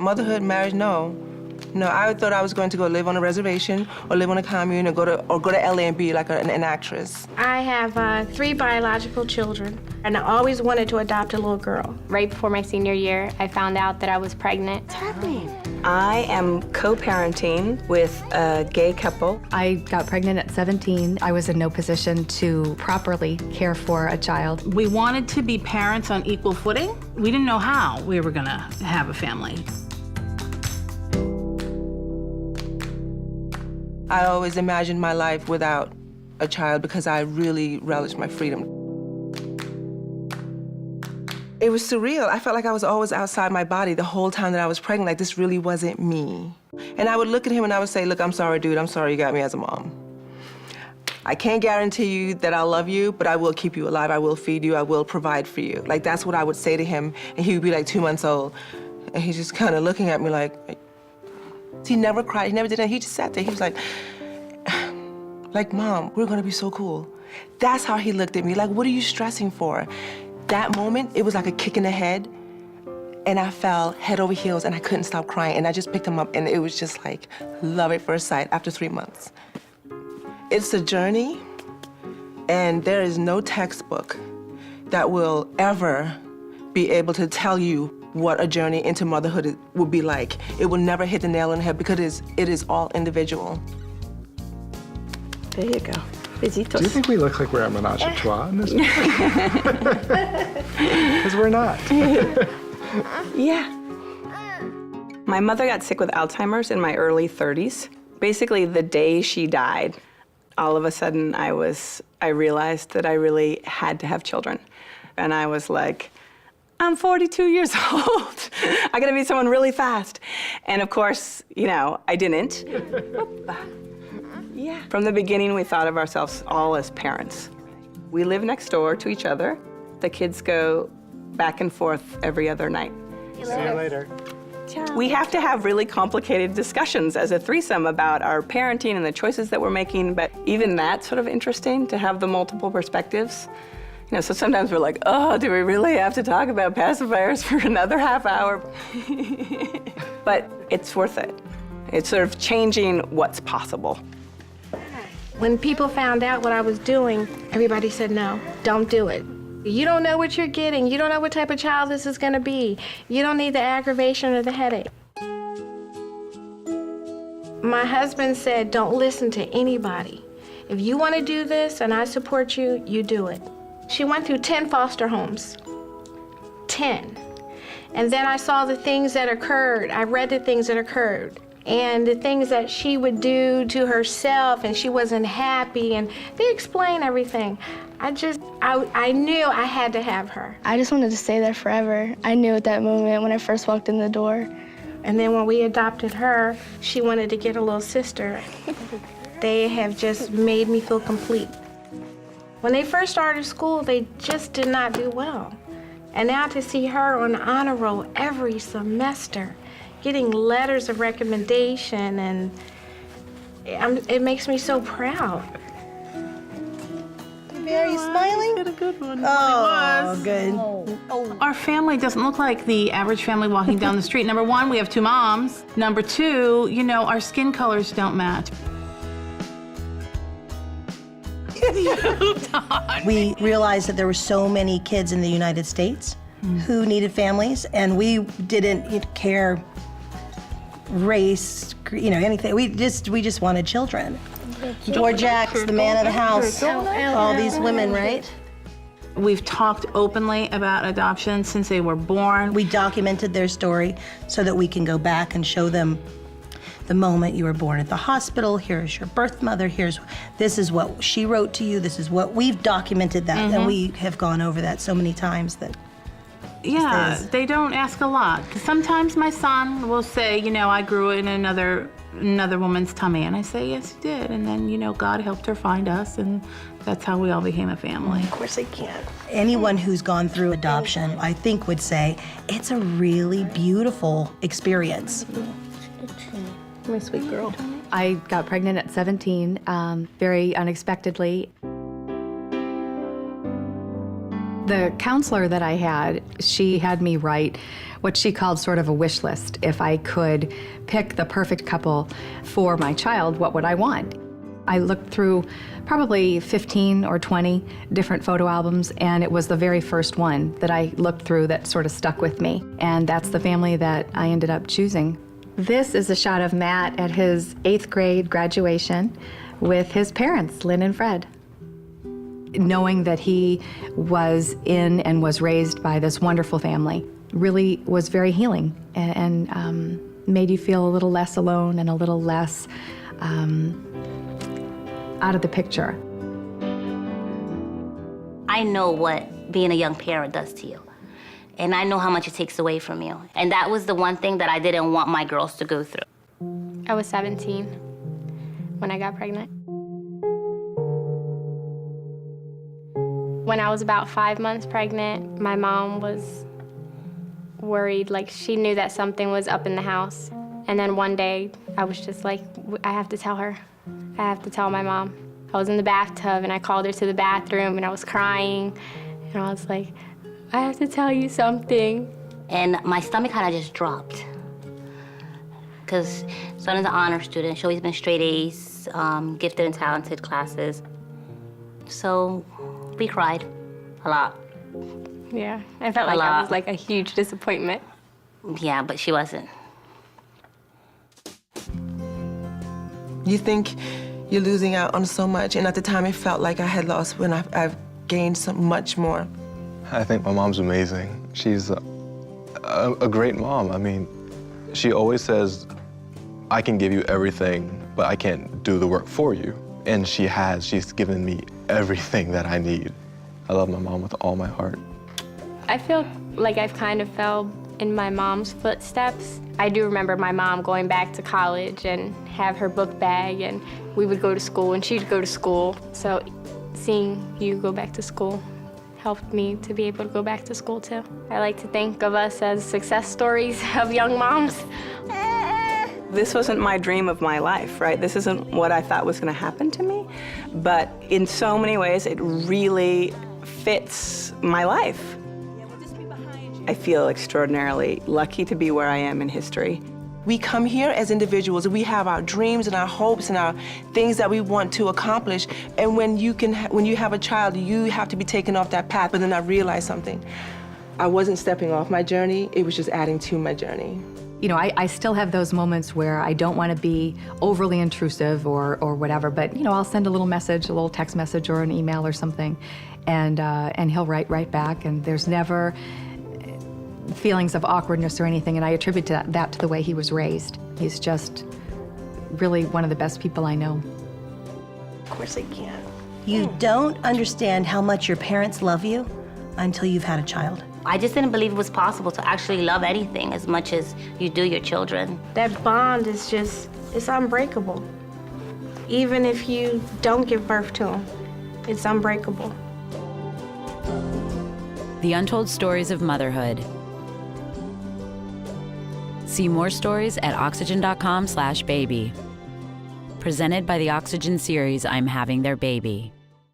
Motherhood, marriage, no. No, I thought I was going to go live on a reservation or live on a commune or go to LA and be like an actress. I have 3 biological children, and I always wanted to adopt a little girl. Right before my senior year, I found out that I was pregnant. What's happening? I am co-parenting with a gay couple. I got pregnant at 17. I was in no position to properly care for a child. We wanted to be parents on equal footing. We didn't know how we were gonna have a family. I always imagined my life without a child because I really relished my freedom. It was surreal. I felt like I was always outside my body the whole time that I was pregnant, like this really wasn't me. And I would look at him and I would say, look, I'm sorry, dude, I'm sorry you got me as a mom. I can't guarantee you that I'll love you, but I will keep you alive, I will feed you, I will provide for you. Like, that's what I would say to him, and he would be like 2 months old. And he's just kind of looking at me like, he never cried, he never did anything. He just sat there, he was like, Mom, we're gonna be so cool. That's how he looked at me, like, what are you stressing for? That moment, it was like a kick in the head, and I fell head over heels, and I couldn't stop crying, and I just picked him up, and it was just like love at first sight after 3 months. It's a journey, and there is no textbook that will ever be able to tell you what a journey into motherhood would be like. It will never hit the nail on the head because it is all individual. There you go. Besitos. Do you think we look like we're at Menage a Trois in this Because we're not. Yeah. My mother got sick with Alzheimer's in my early 30s. Basically, the day she died, all of a sudden I realized that I really had to have children. And I was like, I'm 42 years old. I gotta be someone really fast. And of course, you know, I didn't. Yeah. From the beginning, we thought of ourselves all as parents. We live next door to each other. The kids go back and forth every other night. See you later. We have to have really complicated discussions as a threesome about our parenting and the choices that we're making, but even that's sort of interesting to have the multiple perspectives. You know, so sometimes we're like, oh, do we really have to talk about pacifiers for another half hour? But it's worth it. It's sort of changing what's possible. When people found out what I was doing, everybody said, no, don't do it. You don't know what you're getting. You don't know what type of child this is gonna be. You don't need the aggravation or the headache. My husband said, don't listen to anybody. If you wanna do this and I support you, you do it. She went through 10 foster homes, 10. And then I saw the things that occurred. I read the things that occurred. And the things that she would do to herself, and she wasn't happy, and they explain everything. I knew I had to have her. I just wanted to stay there forever. I knew at that moment when I first walked in the door. And then when we adopted her, she wanted to get a little sister. They have just made me feel complete. When they first started school, they just did not do well. And now to see her on the honor roll every semester, getting letters of recommendation, and it makes me so proud. Are you smiling? Got a good one. Oh, good. Our family doesn't look like the average family walking down the street. Number one, we have 2 moms. Number 2, you know, our skin colors don't match. We realized that there were so many kids in the United States who needed families, and we didn't care race, you know, anything. We just wanted children. George Jacks, the man of the house, all these women, right? We've talked openly about adoption since they were born. We documented their story so that we can go back and show them the moment you were born at the hospital. Here's your birth mother. This is what she wrote to you. This is what we've documented that, and we have gone over that so many times that. Yeah, they don't ask a lot. Sometimes my son will say, you know, I grew in another woman's tummy, and I say, yes, you did. And then, you know, God helped her find us, and that's how we all became a family. Of course they can. Anyone who's gone through adoption, I think, would say it's a really beautiful experience. My sweet girl. I got pregnant at 17, very unexpectedly. The counselor that I had, she had me write what she called sort of a wish list. If I could pick the perfect couple for my child, what would I want? I looked through probably 15 or 20 different photo albums, and it was the very first one that I looked through that sort of stuck with me. And that's the family that I ended up choosing. This is a shot of Matt at his 8th grade graduation with his parents, Lynn and Fred. Knowing that he was in and was raised by this wonderful family really was very healing and made you feel a little less alone and a little less out of the picture. I know what being a young parent does to you. And I know how much it takes away from you. And that was the one thing that I didn't want my girls to go through. I was 17 when I got pregnant. When I was about 5 months pregnant, my mom was worried, like she knew that something was up in the house. And then one day, I was just like, I have to tell her. I have to tell my mom. I was in the bathtub and I called her to the bathroom and I was crying. And I was like, I have to tell you something. And my stomach kind of just dropped. Because son is an honor student. She's always been straight A's, gifted and talented classes. So we cried a lot. Yeah, I felt like I was like a huge disappointment. Yeah, but she wasn't. You think you're losing out on so much, and at the time it felt like I had lost when I've gained so much more. I think my mom's amazing. She's a great mom. I mean, she always says, I can give you everything, but I can't do the work for you. And she has. She's given me everything that I need. I love my mom with all my heart. I feel like I've kind of fell in my mom's footsteps. I do remember my mom going back to college and have her book bag, and we would go to school and she'd go to school. So seeing you go back to school helped me to be able to go back to school too. I like to think of us as success stories of young moms. This wasn't my dream of my life, right? This isn't what I thought was gonna happen to me, but in so many ways, it really fits my life. I feel extraordinarily lucky to be where I am in history. We come here as individuals, we have our dreams and our hopes and our things that we want to accomplish, and when you have a child, you have to be taken off that path. But then I realized something. I wasn't stepping off my journey, it was just adding to my journey. You know, I still have those moments where I don't want to be overly intrusive or whatever, but, you know, I'll send a little message, a little text message or an email or something, and he'll write right back, and there's never feelings of awkwardness or anything, and I attribute that to the way he was raised. He's just really one of the best people I know. Of course I can. You don't understand how much your parents love you until you've had a child. I just didn't believe it was possible to actually love anything as much as you do your children. That bond is just, it's unbreakable. Even if you don't give birth to them, it's unbreakable. The Untold Stories of Motherhood. See more stories at oxygen.com/baby. Presented by the Oxygen series, I'm Having Their Baby.